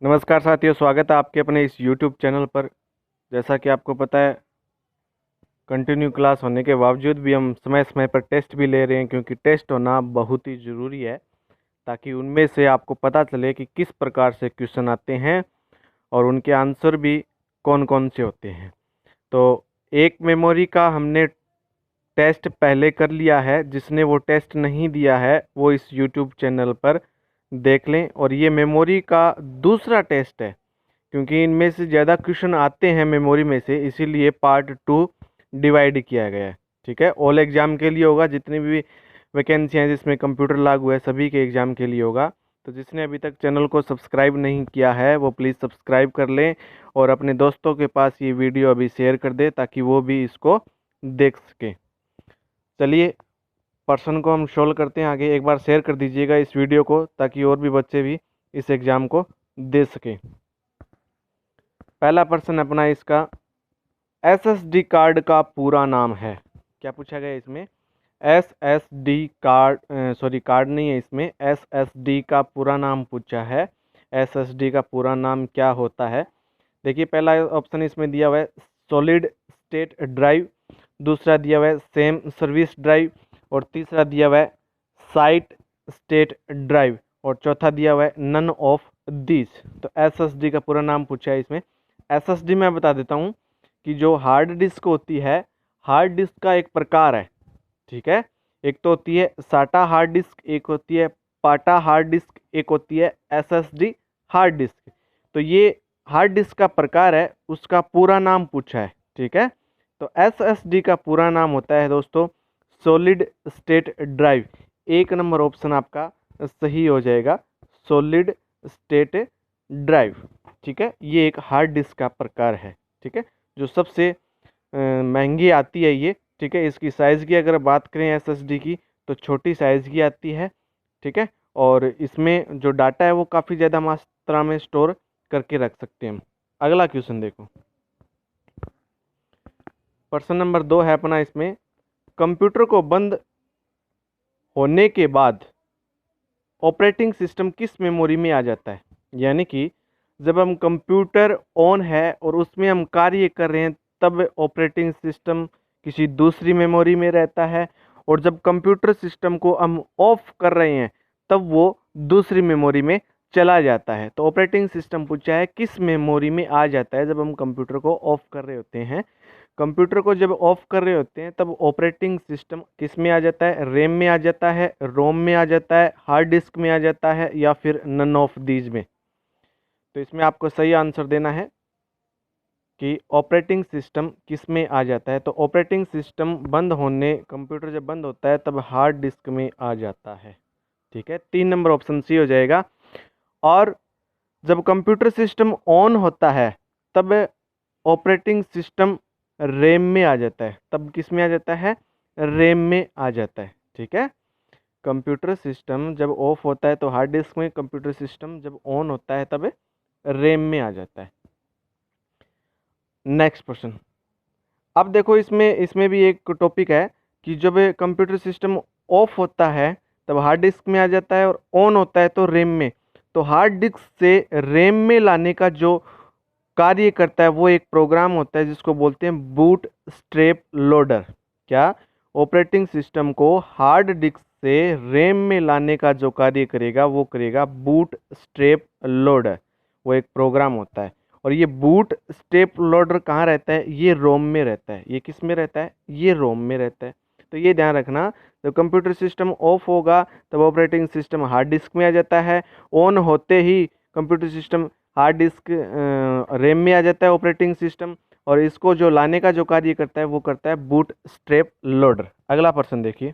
नमस्कार साथियों, स्वागत है आपके अपने इस YouTube चैनल पर। जैसा कि आपको पता है, कंटिन्यू क्लास होने के बावजूद भी हम समय समय पर टेस्ट भी ले रहे हैं, क्योंकि टेस्ट होना बहुत ही ज़रूरी है, ताकि उनमें से आपको पता चले कि किस प्रकार से क्वेश्चन आते हैं और उनके आंसर भी कौन कौन से होते हैं। तो एक मेमोरी का हमने टेस्ट पहले कर लिया है। जिसने वो टेस्ट नहीं दिया है वो इस YouTube चैनल पर देख लें। और ये मेमोरी का दूसरा टेस्ट है, क्योंकि इनमें से ज़्यादा क्वेश्चन आते हैं मेमोरी में से, इसीलिए पार्ट 2 डिवाइड किया गया है। ठीक है, ऑल एग्ज़ाम के लिए होगा, जितनी भी वैकेंसी हैं जिसमें कंप्यूटर लागू है सभी के एग्ज़ाम के लिए होगा। तो जिसने अभी तक चैनल को सब्सक्राइब नहीं किया है वो प्लीज़ सब्सक्राइब कर लें और अपने दोस्तों के पास ये वीडियो अभी शेयर कर दें, ताकि वो भी इसको देख सकें। चलिए पर्सन को हम सोल्व करते हैं आगे। एक बार शेयर कर दीजिएगा इस वीडियो को, ताकि और भी बच्चे भी इस एग्ज़ाम को दे सकें। पहला पर्सन अपना इसका एसएसडी कार्ड का पूरा नाम है। क्या पूछा गया इसमें? एसएसडी कार्ड, सॉरी कार्ड नहीं है इसमें, एसएसडी का पूरा नाम पूछा है। एसएसडी का पूरा नाम क्या होता है? देखिए, पहला ऑप्शन इसमें दिया हुआ है सॉलिड स्टेट ड्राइव, दूसरा दिया हुआ है सेम सर्विस ड्राइव, और तीसरा दिया हुआ है साइट स्टेट ड्राइव, और चौथा दिया हुआ है नन ऑफ दिस। तो एसएसडी का पूरा नाम पूछा है इसमें। एसएसडी मैं बता देता हूँ कि जो हार्ड डिस्क होती है, हार्ड डिस्क का एक प्रकार है। ठीक है, एक तो होती है साटा हार्ड डिस्क, एक होती है पाटा हार्ड डिस्क, एक होती है एसएसडी हार्ड डिस्क। तो ये हार्ड डिस्क का प्रकार है, उसका पूरा नाम पूछा है। ठीक है, तो एसएसडी का पूरा नाम होता है दोस्तों सॉलिड स्टेट ड्राइव। एक नंबर ऑप्शन आपका सही हो जाएगा, सॉलिड स्टेट ड्राइव। ठीक है, ये एक हार्ड डिस्क का प्रकार है। ठीक है, जो सबसे महंगी आती है ये। ठीक है, इसकी साइज़ की अगर बात करें एसएसडी की, तो छोटी साइज़ की आती है। ठीक है, और इसमें जो डाटा है वो काफ़ी ज़्यादा मात्रा में स्टोर करके रख सकते हैं हम। अगला क्वेश्चन देखो, प्रश्न नंबर 2 है अपना इसमें, कंप्यूटर को बंद होने के बाद ऑपरेटिंग सिस्टम किस मेमोरी में आ जाता है? यानी कि जब हम कंप्यूटर ऑन है और उसमें हम कार्य कर रहे हैं, तब ऑपरेटिंग सिस्टम किसी दूसरी मेमोरी में रहता है, और जब कंप्यूटर सिस्टम को हम ऑफ कर रहे हैं तब वो दूसरी मेमोरी में चला जाता है। तो ऑपरेटिंग सिस्टम पूछा है किस मेमोरी में आ जाता है जब हम कंप्यूटर को ऑफ कर रहे होते हैं। कंप्यूटर को जब ऑफ कर रहे होते हैं तब ऑपरेटिंग सिस्टम किस में आ जाता है? रैम में आ जाता है, रोम में आ जाता है, हार्ड डिस्क में आ जाता है, या फिर नन ऑफ दीज में। तो इसमें आपको सही आंसर देना है कि ऑपरेटिंग सिस्टम किस में आ जाता है। तो ऑपरेटिंग सिस्टम बंद होने, कंप्यूटर जब बंद होता है तब हार्ड डिस्क में आ जाता है। ठीक है, 3 नंबर ऑप्शन सी हो जाएगा। और जब कंप्यूटर सिस्टम ऑन होता है तब ऑपरेटिंग सिस्टम रैम में आ जाता है। तब किस में आ जाता है? रैम में आ जाता है। ठीक है, कंप्यूटर सिस्टम जब ऑफ होता है तो हार्ड डिस्क में, कंप्यूटर सिस्टम जब ऑन होता है तब रैम में आ जाता है। Next question. अब देखो, इसमें इसमें भी एक टॉपिक है कि जब कंप्यूटर सिस्टम ऑफ होता है तब हार्ड डिस्क में आ जाता है, और ऑन होता है तो रैम में। तो हार्ड डिस्क से रैम में लाने का जो कार्य करता है वो एक प्रोग्राम होता है जिसको बोलते हैं बूट स्ट्रैप लोडर। क्या? ऑपरेटिंग सिस्टम को हार्ड डिस्क से रैम में लाने का जो कार्य करेगा वो करेगा बूट स्ट्रैप लोडर। वो एक प्रोग्राम होता है। और ये बूट स्ट्रैप लोडर कहाँ रहता है? ये रोम में रहता है। ये किस में रहता है? ये रोम में रहता है। तो ये ध्यान रखना, जब कंप्यूटर सिस्टम ऑफ होगा तब ऑपरेटिंग सिस्टम हार्ड डिस्क में आ जाता है। ऑन होते ही computer system hard disk RAM में आ जाता है ऑपरेटिंग सिस्टम, और इसको जो लाने का जो कार्य करता है वो करता है बूट स्ट्रैप लोडर। अगला प्रश्न देखिए,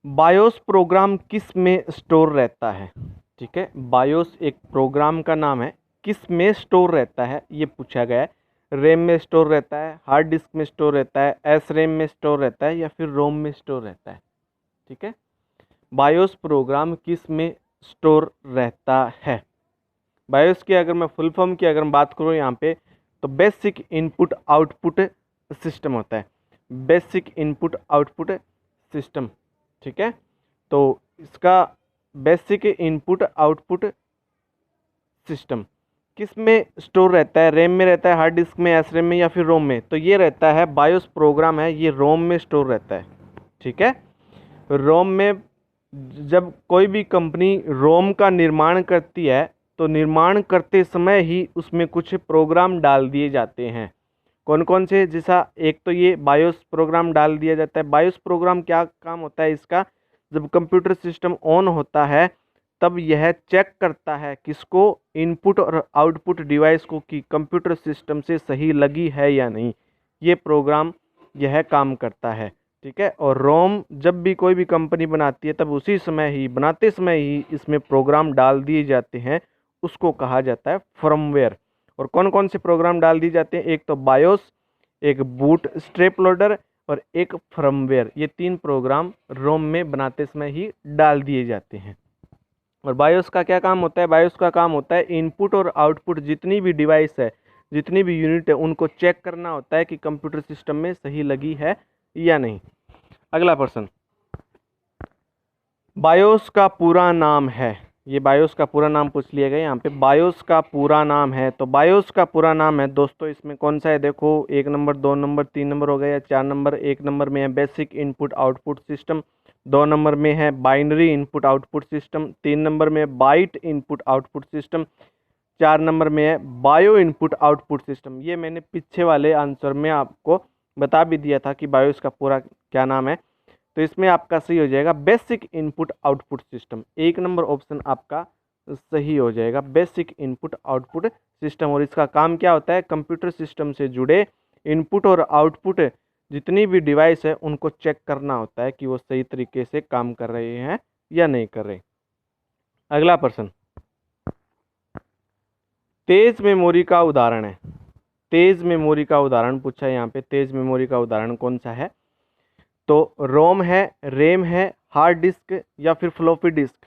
बायोस प्रोग्राम किस में स्टोर रहता है? ठीक है, बायोस एक प्रोग्राम का नाम है, किस में स्टोर रहता है ये पूछा गया है। रैम में स्टोर रहता है, हार्ड डिस्क में स्टोर रहता है, एस रैम में स्टोर रहता है, या फिर रोम में स्टोर रहता है। ठीक है, बायोस प्रोग्राम किस में स्टोर रहता है? बायोस की अगर मैं फुल फॉर्म की अगर मैं बात करूँ यहाँ पे, तो बेसिक इनपुट आउटपुट सिस्टम होता है। Basic input output system. ठीक है, तो इसका बेसिक इनपुट आउटपुट सिस्टम किस में स्टोर रहता है? रैम में रहता है, हार्ड डिस्क में, एसरेम में, या फिर रोम में? तो ये रहता है बायोस प्रोग्राम है, ये रोम में स्टोर रहता है। ठीक है, रोम में जब कोई भी कंपनी रोम का निर्माण करती है तो निर्माण करते समय ही उसमें कुछ प्रोग्राम डाल दिए जाते हैं। कौन कौन से? जैसा एक तो ये बायोस प्रोग्राम डाल दिया जाता है। बायोस प्रोग्राम क्या काम होता है इसका? जब कंप्यूटर सिस्टम ऑन होता है तब यह चेक करता है किसको? इनपुट और आउटपुट डिवाइस को, कि कंप्यूटर सिस्टम से सही लगी है या नहीं। ये प्रोग्राम यह काम करता है। ठीक है, और रोम जब भी कोई भी कंपनी बनाती है तब उसी समय ही, बनाते समय ही इसमें प्रोग्राम डाल दिए जाते हैं, उसको कहा जाता है फर्मवेयर। और कौन कौन से प्रोग्राम डाल दिए जाते हैं? एक तो बायोस, एक बूट स्ट्रैप लोडर और एक फर्मवेयर। ये 3 प्रोग्राम रोम में बनाते समय ही डाल दिए जाते हैं। और बायोस का क्या काम होता है? बायोस का काम होता है इनपुट और आउटपुट, जितनी भी डिवाइस है, जितनी भी यूनिट है, उनको चेक करना होता है कि कंप्यूटर सिस्टम में सही लगी है या नहीं। अगला प्रश्न, बायोस का पूरा नाम है। ये बायोस का पूरा नाम पूछ लिया गया यहाँ पे। बायोस का पूरा नाम है, तो बायोस का पूरा नाम है दोस्तों, इसमें कौन सा है? देखो, 1 नंबर, 2 नंबर, 3 नंबर हो गया, या 4 नंबर? 1 नंबर में है basic input output system, 2 number में है binary input output system, 3 number में है byte input output system, 4 number में है बायो इनपुट आउटपुट सिस्टम। ये मैंने पीछे वाले आंसर में आपको बता भी दिया था कि बायोस का पूरा क्या नाम है। तो इसमें आपका सही हो जाएगा basic input output system. 1 number option आपका सही हो जाएगा, बेसिक इनपुट आउटपुट सिस्टम। और इसका काम क्या होता है? कंप्यूटर सिस्टम से जुड़े इनपुट और आउटपुट जितनी भी डिवाइस है उनको चेक करना होता है कि वो सही तरीके से काम कर रहे हैं या नहीं कर रहे। अगला प्रश्न, तेज मेमोरी का उदाहरण है। तेज मेमोरी का उदाहरण पूछा है यहाँ पे। तेज मेमोरी का उदाहरण कौन सा है? तो रोम है, रैम है, हार्ड डिस्क या फिर फ्लॉपी डिस्क।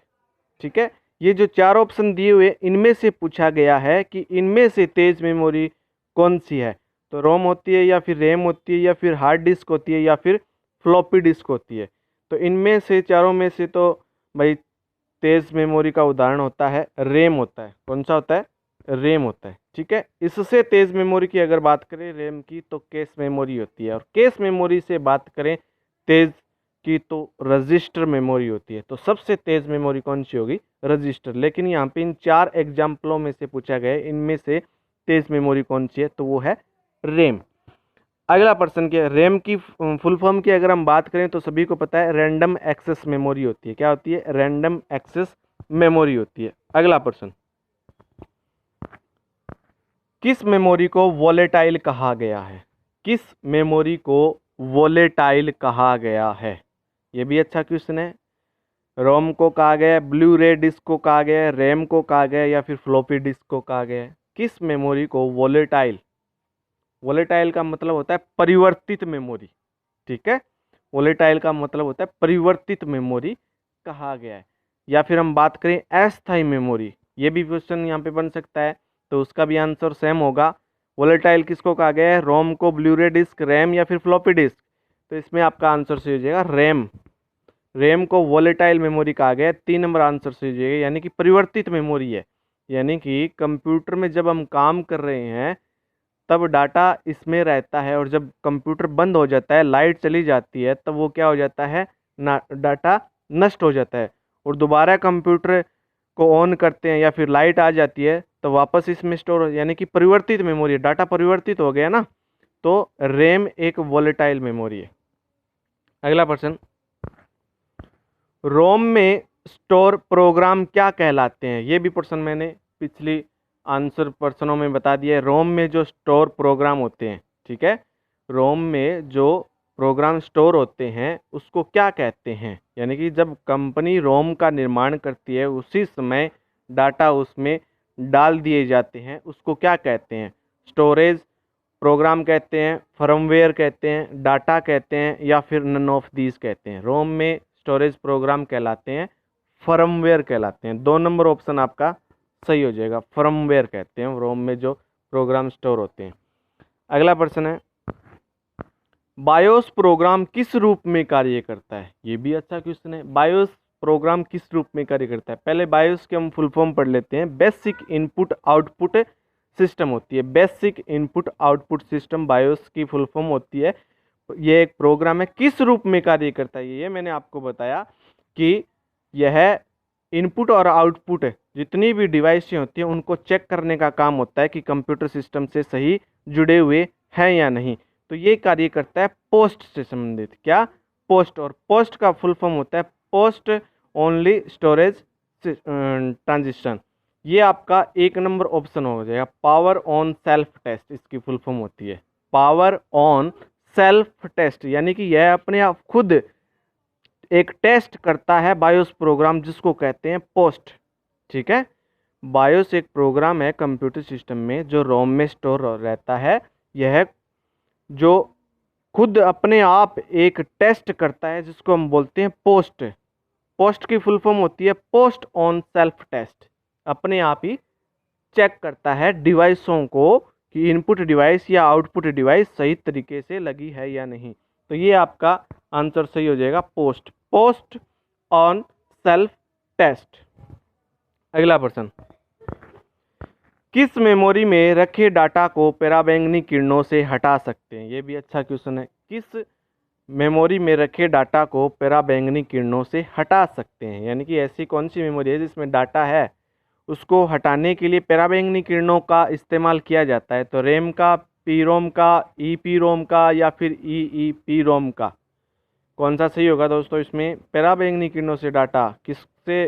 ठीक है, ये जो 4 ऑप्शन दिए हुए इनमें से पूछा गया है कि इनमें से तेज मेमोरी कौन सी है। तो रोम होती है, या फिर रैम होती है, या फिर हार्ड डिस्क होती है, या फिर फ्लॉपी डिस्क होती है। तो इनमें से चारों में से तो भाई तेज मेमोरी का उदाहरण होता है रैम होता है। कौन सा होता है? रैम होता है। ठीक है, इससे तेज मेमोरी की अगर बात करें रैम की, तो कैश मेमोरी होती है। और कैश मेमोरी से बात करें तेज की, तो रजिस्टर मेमोरी होती है। तो सबसे तेज मेमोरी कौन सी होगी? रजिस्टर। लेकिन यहाँ पे इन 4 एग्जाम्पलों में से पूछा गया है इनमें से तेज मेमोरी कौन सी है, तो वो है रैम। अगला प्रश्न क्या है? रैम की फुल फॉर्म की अगर हम बात करें तो सभी को पता है रैंडम एक्सेस मेमोरी होती है। क्या होती है? रैंडम एक्सेस मेमोरी होती है। अगला प्रश्न, किस मेमोरी को वोलेटाइल कहा गया है? किस मेमोरी को वोलेटाइल कहा गया है? ये भी अच्छा क्वेश्चन है। रोम को कहा गया है, ब्लू रे डिस्क को कहा गया है, रैम को कहा गया है, या फिर फ्लॉपी डिस्क को कहा गया है? किस मेमोरी को वोलेटाइल? वोलेटाइल का मतलब होता है परिवर्तित मेमोरी। ठीक है, वोलेटाइल का मतलब होता है परिवर्तित मेमोरी कहा गया है। या फिर हम बात करें अस्थायी मेमोरी, ये भी क्वेश्चन यहाँ पे बन सकता है, तो उसका भी आंसर सेम होगा। वोलेटाइल किसको कहा गया है? रोम को, ब्लू रे डिस्क, रैम या फिर फ्लॉपी डिस्क? तो इसमें आपका आंसर सही हो जाएगा रैम। रैम को वोलेटाइल मेमोरी कहा गया है। 3 नंबर आंसर सही हो जाएगा, यानी कि परिवर्तित मेमोरी है। यानी कि कंप्यूटर में जब हम काम कर रहे हैं तब डाटा इसमें रहता है, और जब कंप्यूटर बंद हो जाता है, लाइट चली जाती है, तब वो क्या हो जाता है? ना, डाटा नष्ट हो जाता है। और दोबारा कंप्यूटर को ऑन करते हैं या फिर लाइट आ जाती है तो वापस इसमें स्टोर हो, यानी कि परिवर्तित मेमोरी है। डाटा परिवर्तित हो गया ना, तो रैम एक वोलेटाइल मेमोरी है। अगला प्रश्न, रोम में स्टोर प्रोग्राम क्या कहलाते हैं? ये भी प्रश्न मैंने पिछली आंसर प्रश्नों में बता दिया है। रोम में जो स्टोर प्रोग्राम होते हैं, ठीक है, रोम में जो प्रोग्राम स्टोर होते हैं उसको क्या कहते हैं? यानी कि जब कंपनी रोम का निर्माण करती है उसी समय डाटा उसमें डाल दिए जाते हैं, उसको क्या कहते हैं? स्टोरेज प्रोग्राम कहते हैं, फर्मवेयर कहते हैं, डाटा कहते हैं, या फिर नन ऑफ दीज कहते हैं? रोम में स्टोरेज प्रोग्राम कहलाते हैं, फर्मवेयर कहलाते हैं। 2 नंबर ऑप्शन आपका सही हो जाएगा, फर्मवेयर कहते हैं रोम में जो प्रोग्राम स्टोर होते हैं। अगला प्रश्न है, बायोस प्रोग्राम किस रूप में कार्य करता है? ये भी अच्छा क्वेश्चन है। बायोस प्रोग्राम किस रूप में कार्य करता है। पहले बायोस के हम फुल फॉर्म पढ़ लेते हैं। बेसिक इनपुट आउटपुट सिस्टम होती है। Basic input output system BIOS की फुल फॉर्म होती है। ये एक प्रोग्राम है, किस रूप में कार्य करता है ये मैंने आपको बताया कि यह इनपुट और आउटपुट जितनी भी डिवाइसें होती हैं उनको चेक करने का काम होता है कि कंप्यूटर सिस्टम से सही जुड़े हुए हैं या नहीं। तो ये कार्य करता है पोस्ट से संबंधित। क्या? पोस्ट। और पोस्ट का फुल फॉर्म होता है पोस्ट ओनली स्टोरेज ट्रांजिशन। ये आपका 1 नंबर ऑप्शन हो जाएगा। पावर ऑन सेल्फ टेस्ट इसकी फुल फॉर्म होती है। पावर ऑन सेल्फ टेस्ट यानी कि यह अपने आप खुद एक टेस्ट करता है बायोस प्रोग्राम, जिसको कहते हैं पोस्ट। ठीक है, बायोस एक प्रोग्राम है कंप्यूटर सिस्टम में जो रोम में स्टोर रहता है। यह जो खुद अपने आप एक टेस्ट करता है जिसको हम बोलते हैं पोस्ट। पोस्ट की फुल फॉर्म होती है पोस्ट ऑन सेल्फ टेस्ट। अपने आप ही चेक करता है डिवाइसों को कि इनपुट डिवाइस या आउटपुट डिवाइस सही तरीके से लगी है या नहीं। तो ये आपका आंसर सही हो जाएगा post. Post on self test. अगला प्रश्न, किस मेमोरी में रखे डाटा को पराबैंगनी किरणों से हटा सकते हैं? ये भी अच्छा क्वेश्चन है। किस मेमोरी में रखे डाटा को पराबैंगनी किरणों से हटा सकते हैं, यानी कि ऐसी कौन सी मेमोरी है जिसमें डाटा है उसको हटाने के लिए पराबैंगनी किरणों का इस्तेमाल किया जाता है? तो रैम का, पी रोम का, ई पी रोम का या फिर ई पी रोम का? कौन सा सही होगा दोस्तों? इसमें पराबैंगनी किरणों से डाटा किससे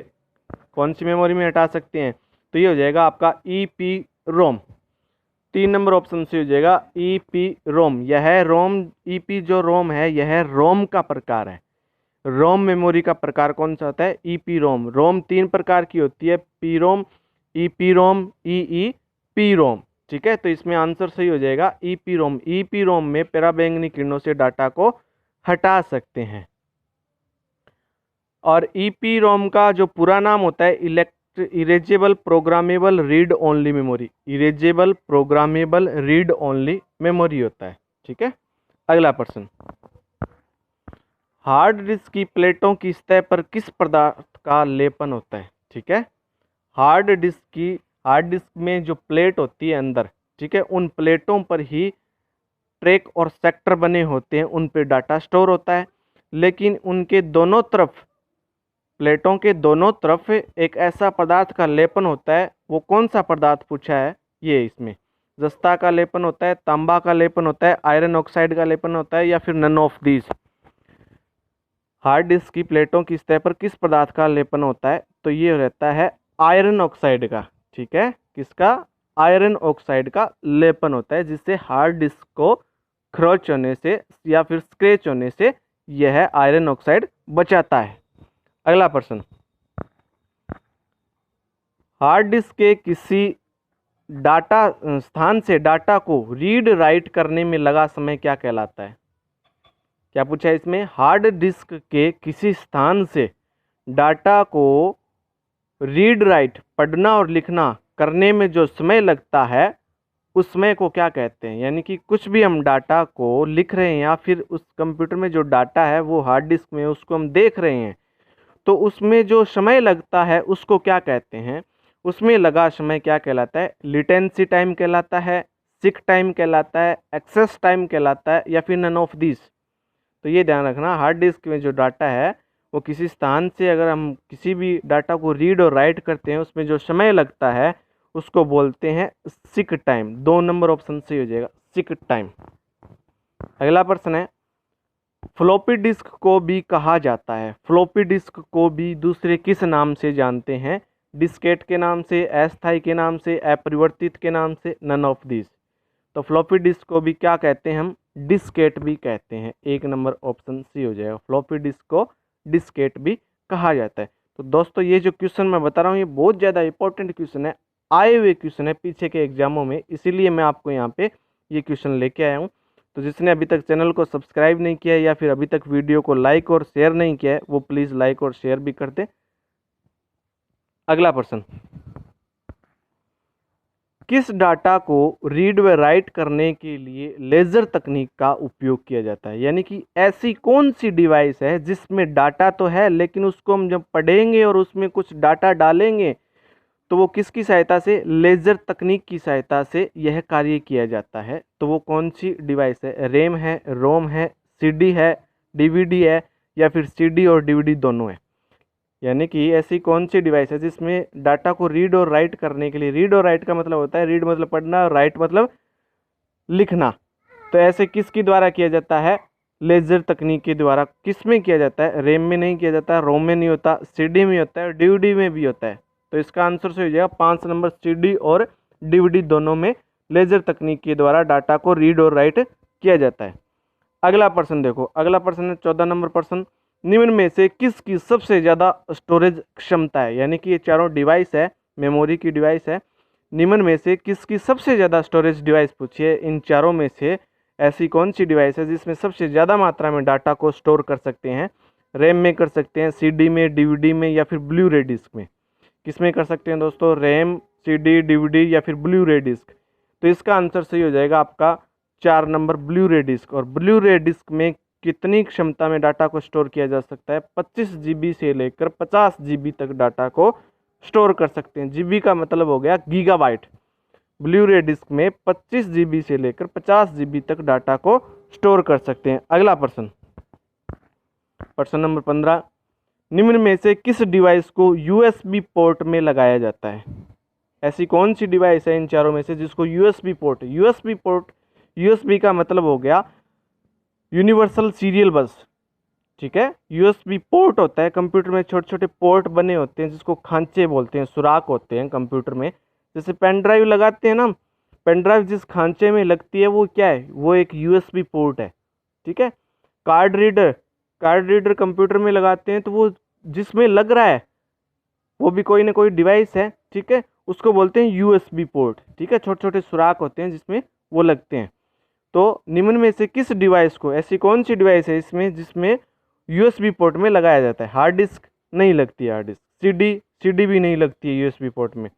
कौन सी मेमोरी में हटा सकते हैं? तो ये हो जाएगा आपका E P ROM. 3 number option से हो जाएगा ई पी रोम। यह रोम ई पी जो रोम है यह रोम का प्रकार है। रोम मेमोरी का प्रकार कौन सा होता है? E P ROM. रोम 3 प्रकार की होती है, P ROM, E P ROM, E P ROM. ठीक है, तो इसमें आंसर सही हो जाएगा E P ROM. E P ROM में पराबैंगनी किरणों से डाटा को हटा सकते हैं। और ई पी रोम का जो पूरा नाम होता है erasable programmable read only memory. Erasable programmable read only memory होता है। ठीक है, अगला प्रश्न, हार्ड डिस्क की प्लेटों की सतह पर किस पदार्थ का लेपन होता है? ठीक है, हार्ड डिस्क में जो प्लेट होती है अंदर, ठीक है, उन प्लेटों पर ही ट्रैक और सेक्टर बने होते हैं, उन पे डाटा स्टोर होता है। लेकिन उनके दोनों तरफ, प्लेटों के दोनों तरफ एक ऐसा पदार्थ का लेपन होता है। वो कौन सा पदार्थ पूछा है? ये इसमें जस्ता का लेपन होता है, तांबा का लेपन होता है, आयरन ऑक्साइड का लेपन होता है या फिर none of these. Hard disk की प्लेटों की सतह पर किस पदार्थ का लेपन होता है? तो ये रहता है आयरन ऑक्साइड का। ठीक है, किसका? आयरन ऑक्साइड का लेपन होता है, जिससे हार्ड डिस्क को खरोच होने से या फिर स्क्रैच होने से यह आयरन ऑक्साइड बचाता है। अगला प्रश्न, हार्ड डिस्क के किसी डाटा स्थान से डाटा को रीड राइट करने में लगा समय क्या कहलाता है? क्या पूछा है इसमें? हार्ड डिस्क के किसी स्थान से डाटा को रीड राइट, पढ़ना और लिखना करने में जो समय लगता है उस समय को क्या कहते हैं? यानी कि कुछ भी हम डाटा को लिख रहे हैं या फिर उस कंप्यूटर में जो डाटा है वो हार्ड डिस्क में उसको हम देख रहे हैं, तो उसमें जो समय लगता है उसको क्या कहते हैं? उसमें लगा समय क्या कहलाता है? लिटेंसी टाइम कहलाता है, सिक टाइम कहलाता है, एक्सेस टाइम कहलाता है या फिर नन ऑफ दिस। तो ये ध्यान रखना, हार्ड डिस्क में जो डाटा है वो किसी स्थान से अगर हम किसी भी डाटा को रीड और राइट करते हैं उसमें जो समय लगता है उसको बोलते हैं सिक टाइम। 2 नंबर ऑप्शन सही हो जाएगा, सिक टाइम। अगला प्रश्न है, फ्लॉपी डिस्क को भी कहा जाता है। फ्लॉपी डिस्क को भी दूसरे किस नाम से जानते हैं? डिस्केट के नाम से, अस्थायी के नाम से, अपरिवर्तित के नाम से, नन ऑफ दिस। तो फ्लॉपी डिस्क को भी क्या कहते हैं हम? डिस्केट भी कहते हैं। 1 नंबर ऑप्शन सी हो जाएगा, फ्लॉपी डिस्क को डिस्केट भी कहा जाता है। तो दोस्तों ये जो क्वेश्चन मैं बता रहा हूँ ये बहुत ज़्यादा इंपॉर्टेंट क्वेश्चन है, आए हुए क्वेश्चन है पीछे के एग्जामों में, इसीलिए मैं आपको यहाँ पे ये क्वेश्चन लेके आया हूँ। तो जिसने अभी तक चैनल को सब्सक्राइब नहीं किया है या फिर अभी तक वीडियो को लाइक और शेयर नहीं किया है वो प्लीज़ लाइक और शेयर भी कर दें। अगला प्रश्न, किस डाटा को रीड व राइट करने के लिए लेज़र तकनीक का उपयोग किया जाता है? यानी कि ऐसी कौन सी डिवाइस है जिसमें डाटा तो है लेकिन उसको हम जब पढ़ेंगे और उसमें कुछ डाटा डालेंगे तो वो किसकी सहायता से, लेज़र तकनीक की सहायता से यह कार्य किया जाता है। तो वो कौन सी डिवाइस है? रैम है, रोम है, सीडी है, डीवीडी है, या फिर सीडी और डीवीडी दोनों है। यानी कि ऐसी कौन सी डिवाइस है जिसमें डाटा को रीड और राइट करने के लिए, रीड और राइट का मतलब होता है, रीड मतलब पढ़ना और राइट मतलब लिखना, तो ऐसे किसके द्वारा किया जाता है? लेज़र तकनीक के द्वारा। किस में किया जाता है? रैम में नहीं किया जाता, रोम में नहीं होता, सीडी में होता है, डीवीडी में भी होता है। तो इसका आंसर से हो जाएगा 5 नंबर, सीडी और डीवीडी दोनों में लेज़र तकनीक के द्वारा डाटा को रीड और राइट किया जाता है। अगला प्रश्न देखो, अगला प्रश्न है 14 नंबर प्रश्न, निम्न में से किसकी सबसे ज़्यादा स्टोरेज क्षमता है? यानी कि ये चारों डिवाइस है, मेमोरी की डिवाइस है, निम्न में से किसकी सबसे ज़्यादा स्टोरेज डिवाइस पूछी है? इन चारों में से ऐसी कौन सी डिवाइस है जिसमें सबसे ज़्यादा मात्रा में डाटा को स्टोर कर सकते हैं? रैम में कर सकते हैं, सीडी में, डीवीडी में, या फिर ब्लू रे डिस्क में? किस में कर सकते हैं दोस्तों? रैम, सीडी, डीवीडी या फिर ब्लू रे डिस्क? तो इसका आंसर सही हो जाएगा आपका 4 नंबर, ब्लू रे डिस्क। और ब्लू रे डिस्क में कितनी क्षमता में डाटा को स्टोर किया जा सकता है? 25 जीबी से लेकर 50 जीबी तक डाटा को स्टोर कर सकते हैं। जीबी का मतलब हो गया गीगाबाइट। ब्लू रे डिस्क में 25 जीबी से लेकर 50 जीबी तक डाटा को स्टोर कर सकते हैं। अगला प्रश्न, प्रश्न नंबर 15, निम्न में से किस डिवाइस को यूएसबी पोर्ट में लगाया जाता है? ऐसी कौन सी डिवाइस है इन चारों में से जिसको USB port, USB port, USB का मतलब हो गया यूनिवर्सल सीरियल बस, ठीक है। यूएसबी पोर्ट होता है, कंप्यूटर में छोटे छोटे पोर्ट बने होते हैं जिसको खांचे बोलते हैं, सुराख होते हैं कंप्यूटर में। जैसे पेन ड्राइव लगाते हैं ना, पेन ड्राइव जिस खांचे में लगती है वो क्या है? वो एक यूएसबी पोर्ट है, ठीक है। Card reader, card reader computer में लगाते हैं तो वो जिसमें लग रहा है वो भी कोई ना कोई डिवाइस है, ठीक है, उसको बोलते हैं यूएसबी पोर्ट, ठीक है। छोटे छोटे सुराख होते हैं जिसमें वो लगते हैं। तो निम्न में से किस डिवाइस को, ऐसी कौन सी डिवाइस है इसमें जिसमें यूएसबी पोर्ट में लगाया जाता है? हार्ड डिस्क नहीं लगती है, हार्ड डिस्क, सीडी भी नहीं लगती है यूएसबी पोर्ट में,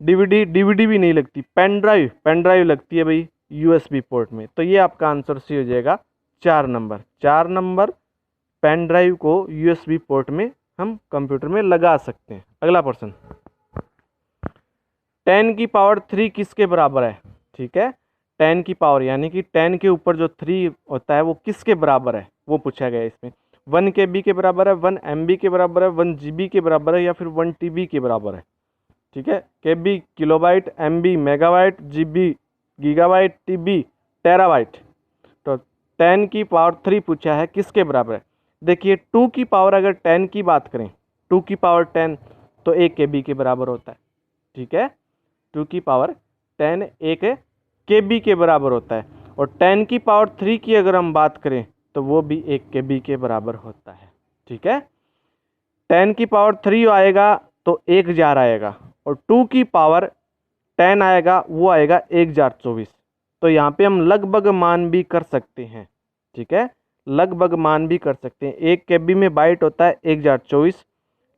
डीवीडी भी नहीं लगती, पेन ड्राइव लगती है भाई यूएसबी पोर्ट में। तो ये आपका आंसर सी हो जाएगा 4 नंबर। 4 नंबर पेन ड्राइव को यूएसबी पोर्ट में हम कंप्यूटर में लगा सकते हैं। अगला प्रश्न, 10 की पावर 3 किसके बराबर है? ठीक है, 10 की पावर यानी कि 10 के ऊपर जो 3 होता है वो किसके बराबर है वो पूछा गया है इसमें। 1 KB के बराबर है, 1 MB के बराबर है, 1 GB के बराबर है, या फिर 1 TB के बराबर है, ठीक है। KB kilobyte, MB megabyte, GB gigabyte, TB terabyte. तो 10 की पावर 3 पूछा है, किसके बराबर है? देखिए 2 की पावर अगर 10 की बात करें, 2 की पावर 10 तो 1 KB के बराबर होता है, ठीक है। 2 की पावर 10 1 KB के बराबर होता है। और 10 की पावर 3 की अगर हम बात करें तो वो भी 1 KB के बराबर होता है, ठीक है। 10 की पावर 3 आएगा तो 1000 आएगा, और 2 की पावर 10 आएगा वो आएगा 1024। तो यहाँ पे हम लगभग मान भी कर सकते हैं, ठीक है, लगभग मान भी कर सकते हैं। 1 KB में बाइट होता है 1024,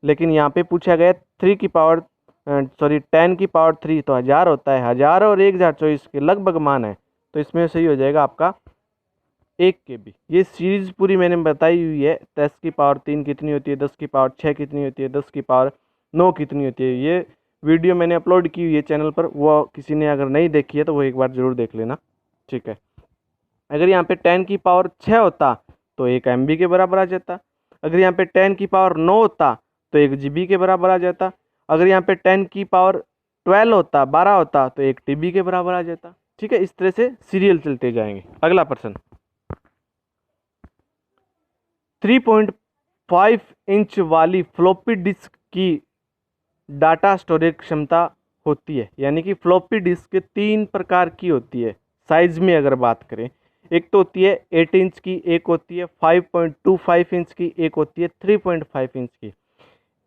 लेकिन यहाँ पे पूछा गया 3 की पावर 10 की पावर 3 तो 1000 होता है, 1000 और 1024 के लगभग मान है, तो इसमें सही हो जाएगा आपका 1 KB। ये सीरीज पूरी मैंने बताई हुई है, 10 की पावर 3 कितनी होती है, 10 की पावर 6 कितनी होती है, 10 की पावर 9 कितनी होती है। ये वीडियो मैंने अपलोड की हुई है चैनल पर, वो किसी ने अगर नहीं देखी है तो वो एक बार ज़रूर देख लेना, ठीक है। अगर यहाँ पे 10 की पावर 6 होता तो 1 MB के बराबर आ जाता। अगर यहाँ पे 10 की पावर 9 होता तो 1 GB के बराबर आ जाता। अगर यहाँ पे 10 की पावर 12 होता, 12 होता तो 1 TB के बराबर आ जाता, ठीक है। इस तरह से सीरियल चलते जाएंगे। अगला प्रश्न, 3.5 इंच वाली फ्लॉपी डिस्क की डाटा स्टोरेज क्षमता होती है, यानी कि फ्लॉपी डिस्क 3 प्रकार की होती है साइज में अगर बात करें। एक तो होती है 8 इंच की, एक होती है 5.25 इंच की, एक होती है 3.5 इंच की।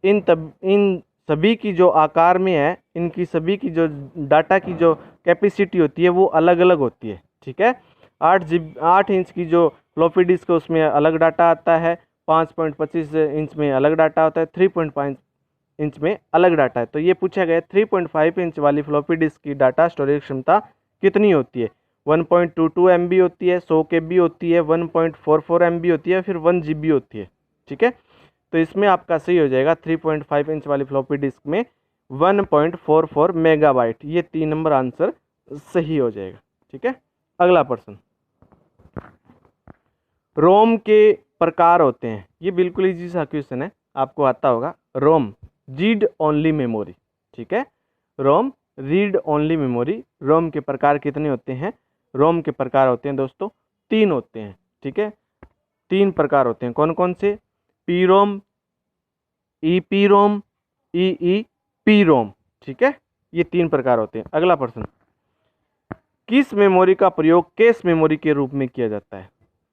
इन सभी की जो आकार में है, इनकी सभी की जो डाटा की जो कैपेसिटी होती है वो अलग अलग होती है, ठीक है। 8 इंच की जो फ्लॉपी डिस्क है उसमें अलग डाटा आता है, 5.25 इंच में अलग डाटा होता है, 3.5 इंच में अलग डाटा है। तो ये पूछा गया 3.5 इंच वाली फ्लॉपी डिस्क की डाटा स्टोरेज क्षमता कितनी होती है। 1.22 MB होती है, 100 KB होती है, 1.44 MB होती है, फिर 1 GB होती है। ठीक है, तो इसमें आपका सही हो जाएगा 3.5 इंच वाली फ्लॉपी डिस्क में 1.44 मेगाबाइट। ये 3 नंबर आंसर सही हो जाएगा। ठीक है, अगला प्रश्न, रोम के प्रकार होते हैं। ये बिल्कुल इजी सा क्वेश्चन है, आपको आता होगा। रोम रीड ओनली मेमोरी। ठीक है, रोम रीड ओनली मेमोरी। रोम के प्रकार कितने होते हैं? रोम के प्रकार होते हैं दोस्तों 3 होते हैं। ठीक है, 3 प्रकार होते हैं। कौन कौन से? पी रोम, ई रोम, पी रोम। ठीक है, ये 3 प्रकार होते हैं। अगला प्रश्न, किस मेमोरी का प्रयोग कैश मेमोरी के रूप में किया जाता है?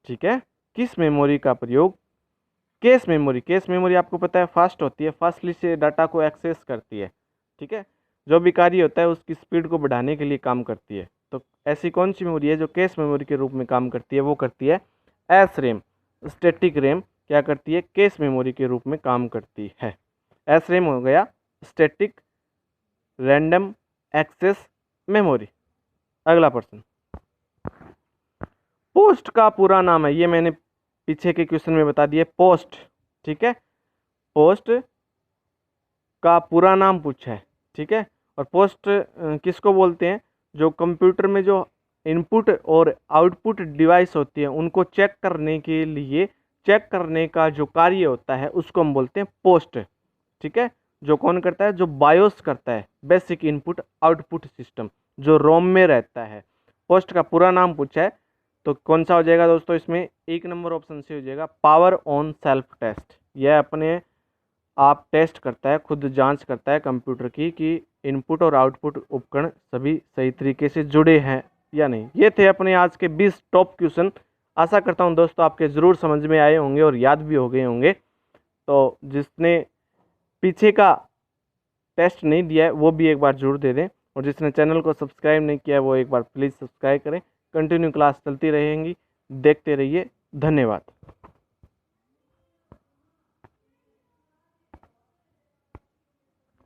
ठीक है, किस मेमोरी का प्रयोग कैश मेमोरी। कैश मेमोरी आपको पता है फास्ट होती है, फास्टली से डाटा को एक्सेस करती है। ठीक है, जो भी कार्य होता है उसकी स्पीड को बढ़ाने के लिए काम करती है। तो ऐसी कौन सी मेमोरी है जो कैश मेमोरी के रूप में काम करती है? वो करती है एस रैम। स्टैटिक रैम क्या करती है? कैश मेमोरी के रूप में काम करती है। एस रैम हो गया स्टैटिक रैंडम एक्सेस मेमोरी। अगला प्रश्न, पोस्ट का पूरा नाम है। ये मैंने पीछे के क्वेश्चन में बता दिया, पोस्ट। ठीक है, पोस्ट का पूरा नाम पूछा है। ठीक है, और पोस्ट किसको बोलते हैं? जो कंप्यूटर में जो इनपुट और आउटपुट डिवाइस होती है उनको चेक करने के लिए, चेक करने का जो कार्य होता है उसको हम बोलते हैं पोस्ट। ठीक है, जो कौन करता है? जो बायोस करता है, बेसिक इनपुट आउटपुट सिस्टम, जो रोम में रहता है। पोस्ट का पूरा नाम पूछा है तो कौन सा हो जाएगा दोस्तों? इसमें 1 नंबर ऑप्शन से हो जाएगा पावर ऑन सेल्फ टेस्ट। यह अपने आप टेस्ट करता है, खुद जांच करता है कंप्यूटर की कि इनपुट और आउटपुट उपकरण सभी सही तरीके से जुड़े हैं या नहीं। ये थे अपने आज के 20 टॉप क्वेश्चन। आशा करता हूँ दोस्तों आपके ज़रूर समझ में आए होंगे और याद भी हो गए होंगे। तो जिसने पीछे का टेस्ट नहीं दिया है वो भी एक बार जरूर दे दें, और जिसने चैनल को सब्सक्राइब नहीं किया है वो एक बार प्लीज़ सब्सक्राइब करें। कंटिन्यू क्लास चलती रहेंगी, देखते रहिए। धन्यवाद।